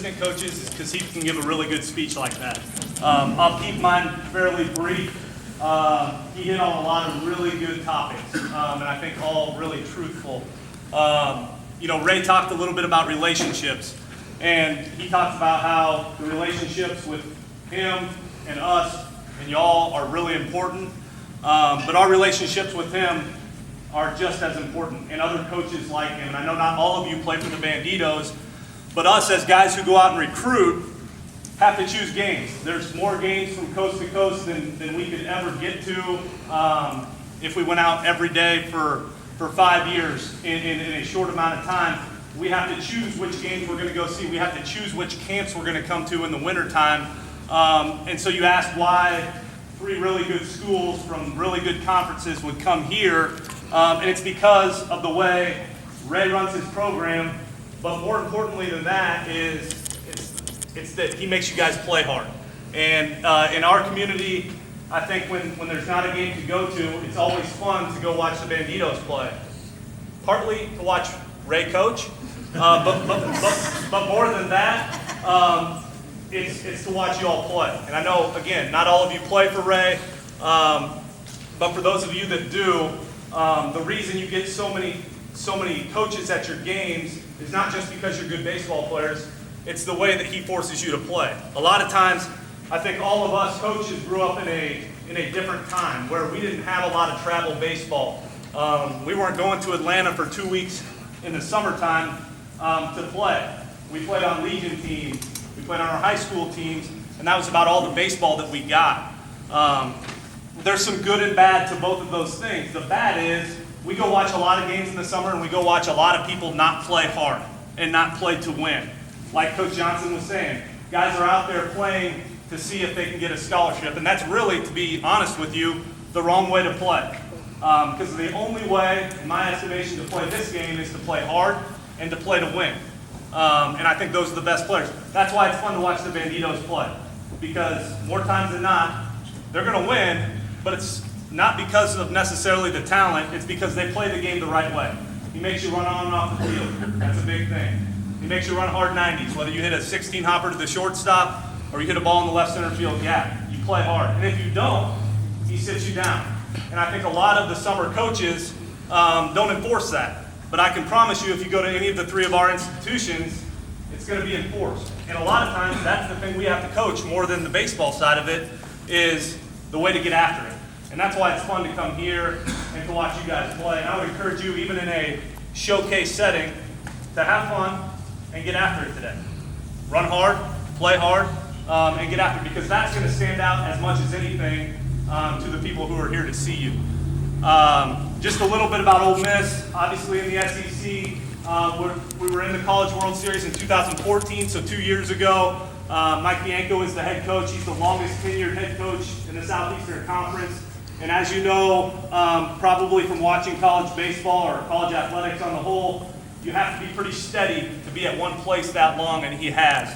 Coaches is because he can give a really good speech like that. I'll keep mine fairly brief. He hit on a lot of really good topics, and I think all really truthful. Ray talked a little bit about relationships, and he talked about how the relationships with him and us and y'all are really important, but our relationships with him are just as important, and other coaches like him. And I know not all of you play for the Banditos, but us as guys who go out and recruit have to choose games. There's more games from coast to coast than we could ever get to if we went out every day for 5 years in a short amount of time. We have to choose which games we're going to go see. We have to choose which camps we're going to come to in the wintertime. And so you asked why 3 really good schools from really good conferences would come here. And it's because of the way Ray runs his program. But more importantly than that is it's that he makes you guys play hard. And in our community, I think when there's not a game to go to, it's always fun to go watch the Banditos play. Partly to watch Ray coach, but more than that, it's to watch you all play. And I know, again, not all of you play for Ray, but for those of you that do, the reason you get so many coaches at your games is not just because you're good baseball players, it's the way that he forces you to play. A lot of times, I think all of us coaches grew up in a different time where we didn't have a lot of travel baseball. We weren't going to Atlanta for 2 weeks in the summertime to play. We played on Legion teams, we played on our high school teams, and that was about all the baseball that we got. There's some good and bad to both of those things. The bad is, we go watch a lot of games in the summer and we go watch a lot of people not play hard and not play to win. Like Coach Johnson was saying, guys are out there playing to see if they can get a scholarship. And that's really, to be honest with you, the wrong way to play. Because the only way, in my estimation, to play this game is to play hard and to play to win. And I think those are the best players. That's why it's fun to watch the Banditos play. Because more times than not, they're going to win, but it's not because of necessarily the talent, it's because they play the game the right way. He makes you run on and off the field. That's a big thing. He makes you run hard 90s, whether you hit a 16 hopper to the shortstop or you hit a ball in the left center field gap. You play hard. And if you don't, he sits you down. And I think a lot of the summer coaches don't enforce that. But I can promise you, if you go to any of the 3 of our institutions, it's going to be enforced. And a lot of times, that's the thing we have to coach more than the baseball side of it, is the way to get after it. And that's why it's fun to come here and to watch you guys play. And I would encourage you, even in a showcase setting, to have fun and get after it today. Run hard, play hard, and get after it, because that's going to stand out as much as anything to the people who are here to see you. Just a little bit about Ole Miss. Obviously in the SEC, we were in the College World Series in 2014, so 2 years ago. Mike Bianco is the head coach. He's the longest tenured head coach in the Southeastern Conference. And as you know, probably from watching college baseball or college athletics on the whole, you have to be pretty steady to be at one place that long, and he has.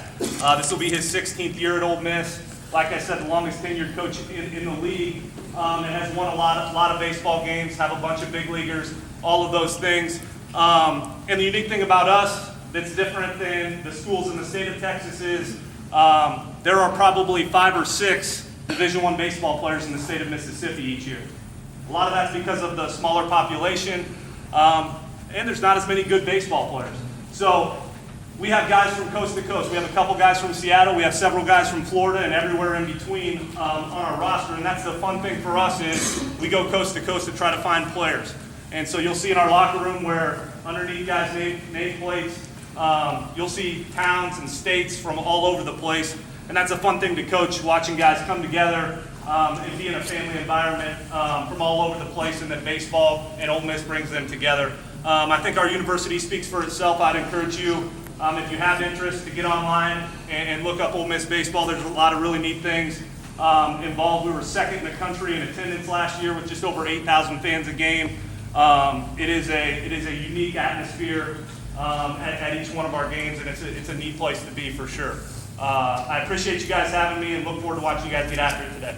This will be his 16th year at Ole Miss. Like I said, the longest tenured coach in the league, and has won a lot of baseball games, have a bunch of big leaguers, all of those things. And the unique thing about us that's different than the schools in the state of Texas is there are probably 5 or 6 Division I baseball players in the state of Mississippi each year. A lot of that's because of the smaller population, and there's not as many good baseball players. So we have guys from coast to coast. We have a couple guys from Seattle. We have several guys from Florida and everywhere in between on our roster. And that's the fun thing for us is we go coast to coast to try to find players. And so you'll see in our locker room where underneath guys' nameplates, you'll see towns and states from all over the place. And that's a fun thing to coach, watching guys come together and be in a family environment from all over the place, and that baseball and Ole Miss brings them together. I think our university speaks for itself. I'd encourage you, if you have interest, to get online and look up Ole Miss baseball. There's a lot of really neat things involved. We were 2nd in the country in attendance last year with just over 8,000 fans a game. It is a unique atmosphere at each one of our games, and it's a neat place to be for sure. I appreciate you guys having me and look forward to watching you guys get after it today.